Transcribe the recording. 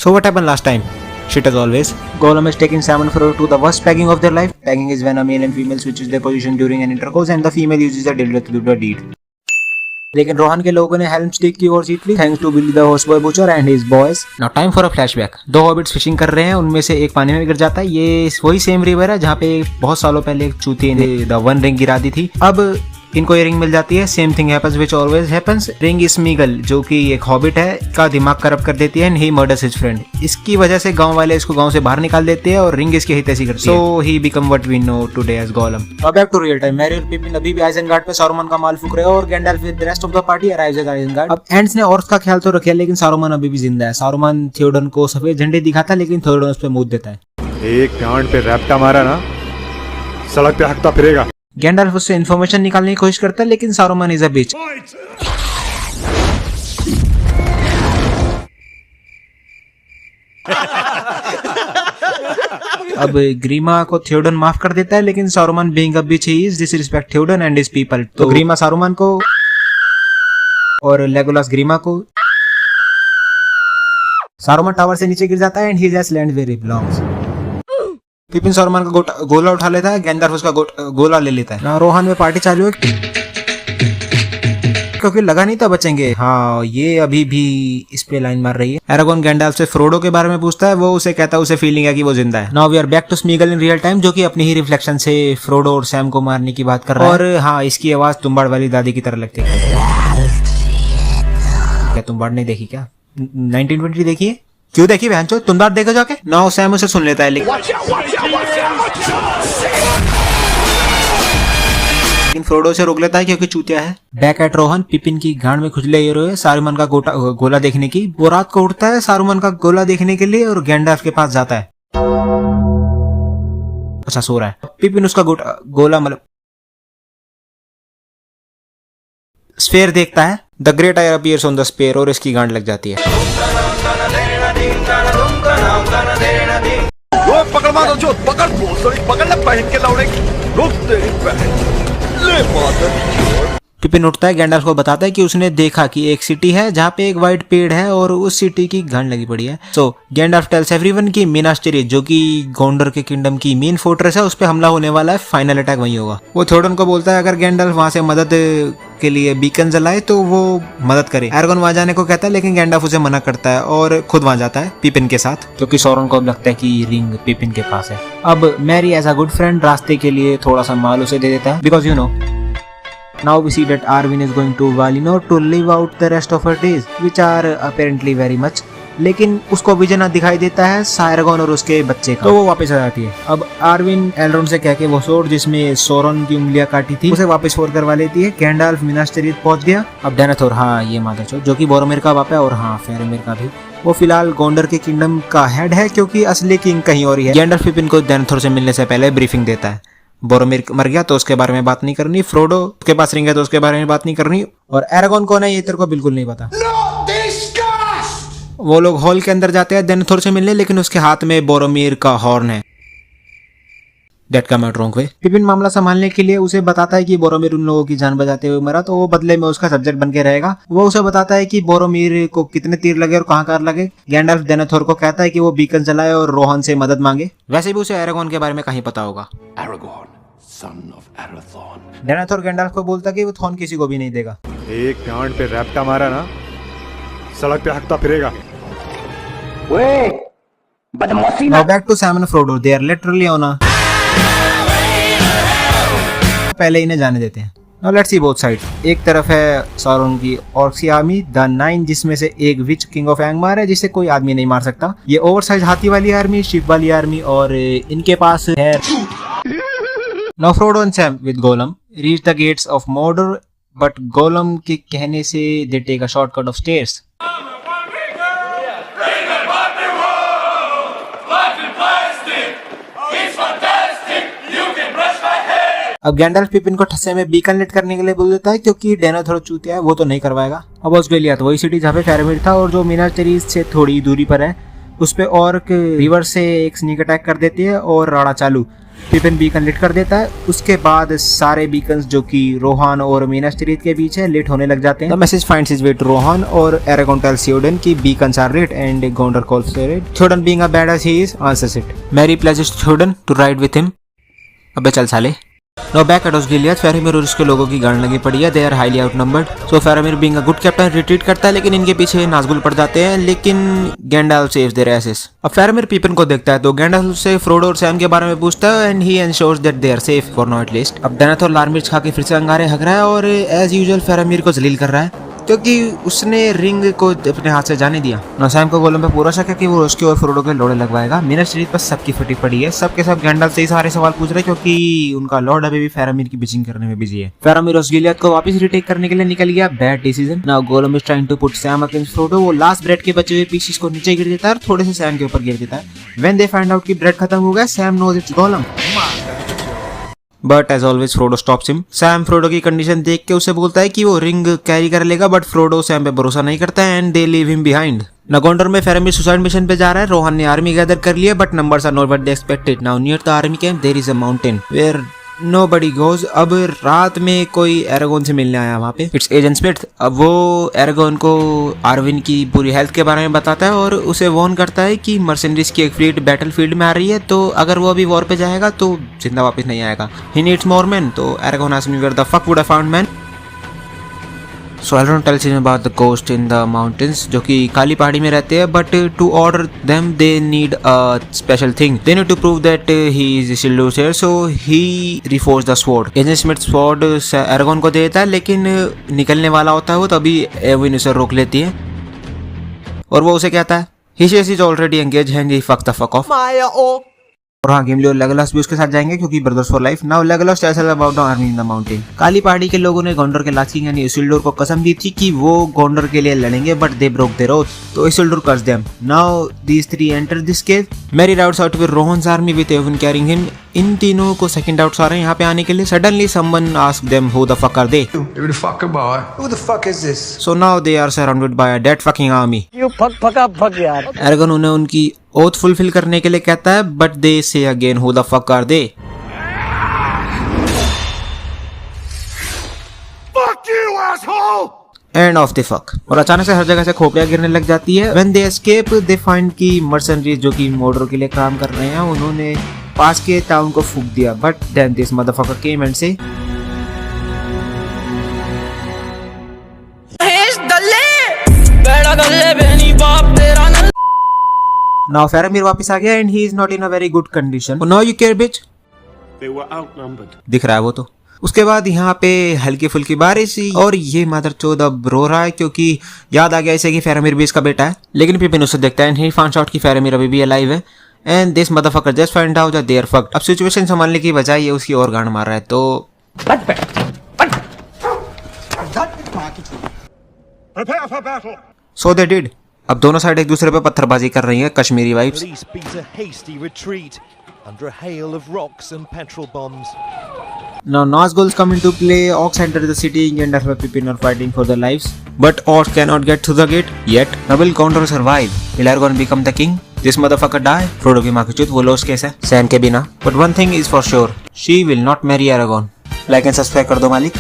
So what happened last time? Shit as always. Gollum is taking Sam and Frodo to the worst pegging of their life. Pegging is when a male and female switches their position during an intercourse and the female uses a dildo to do the deed. लेकिन रोहन के लोगों ने Helm stick की ओर जीत ली thanks to Billy the horse boy butcher and his boys. Now time for a flashback. दो hobbits fishing कर रहे हैं, उनमें से एक पानी में गिर जाता है. ये वही सेम रिवर है जहाँ पे बहुत सालों पहले एक चूतिए ने द वन रिंग गिरा दी थी. अब इनको ये रिंग मिल जाती है. Same thing happens which always happens. Ring Smeagol जो कि एक हॉबिट है का दिमाग करप्ट कर देती है and he murders his friend. इसकी वजह से गांव वाले इसको गांव से बाहर निकाल देते हैं और रिंग इसकी हितैषी करती है. So he become what we know today as Gollum. Now back to real time. Merry और पिपिन अभी भी आइजनगार्ड पे सारुमन का माल फूंक रहे हैं और Gandalf with the rest of the party arrives at Isengard. अब एंड्स ने ऑर्क्स का ख्याल तो रखा लेकिन सारुमन अभी भी जिंदा है. सारुमन थियोडन को सफेद झंडे दिखाता लेकिन थियोडन उस पे मूत देता है. एक गांड पे रैप्टा मारा ना, सड़क पे हकता फिरेगा. गैंडल्फ उससे इन्फॉर्मेशन निकालने की कोशिश करता है लेकिन सारुमन इज अ बिच. अब ग्रीमा को थियोडन माफ कर देता है लेकिन Saruman being a bitch he is disrespect Theoden and his people. तो ग्रीमा सारुमन को और लेगोलास ग्रीमा को. सारुमन टावर से नीचे गिर जाता है and he just land where he belongs. Pippin Saruman का गोला उठा लेता है. गैंडल्फ उसका गोला ले लेता है. रोहन में पार्टी चालू है क्योंकि लगा नहीं था बचेंगे. हाँ ये अभी भी इस पे लाइन मार रही है. एरागोन गैंडल्फ से फ्रोडो के बारे में पूछता है. वो उसे कहता है उसे फीलिंग है कि वो जिंदा है. Now we are back to Smeagol in real time जो कि अपनी ही रिफ्लेक्शन से फ्रोडो और सैम को मारने की बात कर रहा है. और हाँ इसकी आवाज तुम्बाड़ वाली दादी की तरह लगती है. क्या तुम्बाड़ नहीं देखी क्या? 1920 देखी है? क्यों देखी बहनचोद? तुम्बाड़ देखो जाके. नाउ सैम उसे सुन लेता है लेकिन फ्रोडो से रोक लेता है क्योंकि चूतिया है. Back at Rohan. पिपिन की गांड में खुजले ये रोए सारुमन का गोला देखने की. वो रात को उठता है सारुमन का गोला देखने के लिए और गैंडल्फ के पास जाता है. अच्छा सो रहा है. पिपिन उसका गोला मतलब स्फेयर देखता है. The great ire appears on the sphere और इसकी गांड लग जाती है. पकड़ मारो जो पकड़ पकड़ ले पहन के लौड़े रुक तेरी बहन ले मादर. पिपिन उठता है. गैंडल्फ को बताता है कि उसने देखा कि एक सिटी है जहाँ पे एक वाइट पेड़ है और उस सिटी की घाण लगी पड़ी है. सो गैंडल्फ टेल्स एवरीवन कि मीनास टिरिथ जो कि गोंडर के किंगडम की मेन फोर्ट्रेस है उस पे हमला होने वाला है. फाइनल अटैक वहीं होगा. वो थियोडन को बोलता है अगर गैंडल्फ वहां से मदद के लिए बीकन जलाए तो वो मदद करे. एरागोन वहां जाने को कहता है लेकिन गैंडल्फ उसे मना करता है और खुद वहां जाता है पिपिन के साथ क्योंकि सौरन को लगता है कि रिंग पिपिन के पास है. अब Mary as a good friend रास्ते के लिए थोड़ा सा माल उसे दे देता है because you know. Now we see that Arwen is going to Valinor to live out the rest of her days, which are apparently very much. लेकिन उसको विजन दिखाई देता है सायरगोन और उसके बच्चे का. तो वो वापस आ जाती है. अब आर्विन एल्रोन से कह के वो सोर्ड जिसमें सोरन की उंगलियां काटी थी उसे वापस फोड़ करवा लेती है. गैंडल्फ मिनास टिरिथ पहुंच गया. अब डेनाथोर हाँ ये मादरचोद जो कि बोरोमिर का बाप है और हाँ फेरोमिर का भी. वो फिलहाल गोंडर के किंगडम का हेड है क्योंकि असली किंग कहीं और ही है. गैंडल्फ पिपिन को डेनाथोर से मिलने से पहले ब्रीफिंग देता है. बोरोमिर मर गया तो उसके बारे में बात नहीं करनी. फ्रोडो के पास रिंग है तो उसके बारे में बात नहीं करनी. और एरागोन कौन है ये तेरे को बिल्कुल नहीं पता. वो लोग हॉल के अंदर जाते हैं डेनाथोर से मिलने लेकिन उसके हाथ में बोरोमिर का हॉर्न है. That came out wrong way. पिपिन मामला संभालने के लिए उसे बताता है कि बोरोमिर उन लोगों की जान बचाते हुए मरा तो वो बदले में उसका सब्जेक्ट बन के रहेगा. वो उसे बताता है कि बोरोमिर को कितने तीर लगे और कहाँ लगे. गैंडल्फ डेनाथोर को कहता है कि वो बीकन जलाए और रोहन से मदद मांगे. वैसे भी उसे एरागोन के बारे में कहीं पता होगा. Son of Arathorn. डेनाथोर गैंडल्फ को बोलता कि वो थॉर्न किसी को भी नहीं देगा. एक गांड पे रैप्टा मारा ना, सड़क पे हकता फिरेगा. Now back to Sam and Frodo. They are literally on a. पहले इन्हें जाने देते हैं. Now let's see both sides. एक तरफ है सारुन की ऑर्क्स की आर्मी द 9 जिसमें से एक विच किंग ऑफ एंगमार है जिसे कोई आदमी नहीं मार सकता. ये ओवरसाइज हाथी वाली आर्मी, शिप वाली आर्मी और इनके पास है. Now Frodo and Sam with Gollum reach the gates of Mordor, but Gollum के कहने से they take a shortcut of stairs. अब गैंडल्फ पिपिन को ठस्से में बीकन लिट करने के लिए बोल देता है क्योंकि डेनाथोर चूतिया है वो तो नहीं करवाएगा. अब ऑस्ट्रेलिया तो वही सिटी जहाँ पे फेरोमिर था और जो मीनास टिरिथ से थोड़ी दूरी पर है उस पे ऑर्क रिवर से एक स्नीक अटैक कर देती है और राड़ा चालू. पिपिन बीकन लिट कर देता है। उसके बाद सारे बीकन्स जो कि रोहान और मीनास टिरिथ के बीच है लिट होने लग जाते हैं। The message finds his way to Rohan और एरागोन टेल्स थियोडन की beacons are lit and Gondor calls it. Theoden being a badass he is answers it. Merry pledges Theoden to ride with him. अबे चल साले। Now back at Osgiliath, Faramir और उसके लोगों की गांड लगी पड़ी है। They are highly outnumbered. So Faramir being a good captain retreat करता है, लेकिन इनके पीछे नाज़गुल पड़ जाते हैं, लेकिन Gandalf saves their asses. अब Faramir पिपिन को देखता है तो Gandalf उससे फ्रोडो और सैम के बारे में पूछता है and he ensures that they are safe for now at least. अब डेनेथोर लाल मिर्च खा के फिर से अंगारे हग रहा है और as usual Faramir को जलील कर रहा है क्योंकि उसने रिंग को अपने हाथ से जाने दिया। ना सैम को गोलम पे पूरा शक है कि वो उसके और फ्रोडो के लोड़े लगवाएगा। मीनास टिरिथ पर सबकी फटी पड़ी है। सबके सब गैंडल्फ से ही सारे सवाल पूछ रहे हैं क्योंकि उनका लॉर्ड अभी भी फेरामीर की बिचिंग करने में बिजी है। फेरामीर ओसगिलियाथ को वापस रिटेक करने के लिए निकल गया। Bad decision. Now Gollum is trying to put Sam against Frodo. वो लास्ट ब्रेड के बचे हुए पीसेस को नीचे गिर देता है और थोड़े से सैम के ऊपर गिर देता है। व्हेन दे फाइंड आउट कि ब्रेड खत्म हो गया, Sam knows it's Gollum. But as always Frodo stops him. Sam Frodo की कंडीशन देख के उसे बोलता है कि वो रिंग कैरी कर लेगा, बट फ्रोडो सैम पे भरोसा नहीं करता है and they leave him behind. Gondor में फेरामीर सुसाइड मिशन पे जा रहा है। रोहान ने आर्मी गैदर कर लिया but numbers are not what they expected. Now near the army camp there is a mountain where nobody goes. अब रात में कोई एरागोन से मिलने आया वहाँ पे। It's agent Smith. अब वो एरागोन को आर्विन की पूरी हेल्थ के बारे में बताता है और उसे वार्न करता है कि मर्सेनरीज की एक फ्लीट बैटलफील्ड में आ रही है, तो अगर वो अभी वॉर पे जाएगा तो जिंदा वापस नहीं आएगा। He needs more man. तो Aragorn asks me where the fuck would I found man. So Elrond tells him about the ghost in the mountains, जो कि काली पहाड़ी में रहते हैं, but to order them they need a special thing. They need to prove that he is Isildur's heir, so he reforged the sword. Agent Smith sword Aragorn को देता है, लेकिन निकलने वाला होता है वो, तभी एविन उसे रोक लेती है और वो उसे कहता है he says he's already engaged and he fucked the fuck off. और हाँ, गिमली और लेगोलास भी उसके साथ जाएंगे क्योंकि brothers for life. Now Legolas tells about the army in the mountain. काली पहाड़ी के लोगों ने गोंडर के लास्ट किंग यानी इसिल्डुर को कसम दी थी कि वो गोंडर के लिए लड़ेंगे, but they broke their oath, तो Isildur curse them. Now these three enter this cave. Merry routes out with Rohan's army with Eowyn carrying him. इन तीनों को सेकंड डाउट्स आ रहे हैं यहाँ पे आने के लिए। Suddenly someone ask them who the fuck are they. Who the fuck am I? Who the fuck is this? So now they are surrounded by a dead fucking army. You fuck यार। एरागोन उन्हें उनकी oath fulfil करने के लिए कहता है, but they say again who the fuck are they. Fuck you, asshole! End of the fuck. और अचानक से हर जगह से खोपड़ियां गिरने लग जाती है। When they escape they find की मर्सेनरीज जो कि मोर्डर के लिए काम कर रहे हैं, उन्होंने पास के टाउन को फूंक दिया। But then this motherfucker came and से नाउ फेरामीर वापस आ गया and he is not in a very good condition. Now you care bitch. They were outnumbered. दिख रहा है वो तो। उसके बाद यहाँ पे हल्की फुल्की बारिश हुई और ये मदरचोद अब रो रहा है क्योंकि याद आ गया इसे कि फेरामीर भी इसका बेटा है। लेकिन पिपिन उसे देखता है एंड ही फाइंड्स आउट कि फेरामीर अभी भी अलाइव है and this motherfucker just find out that they are fucked. अब सिचुएशन संभालने की बजाय ये उसकी और गांड मार रहा है, तो Prepare for battle! So they did. अब दोनों साइड एक दूसरे पे पत्थरबाजी कर रही है, Kashmiri vibes. Police beat a hasty retreat under a hail of rocks and petrol bombs. Now Nazgûls come into play. Orcs enter the city. Gandalf and Pippin are fighting for their lives, but orcs cannot get through the gate yet. Now will Gondor survive? Will Aragorn become the king? This motherfucker die? Frodo की माँ की चूत, वो loss case है Sam के बिना। But one thing is for sure, she will not marry Aragorn. Like and subscribe कर दो मालिक।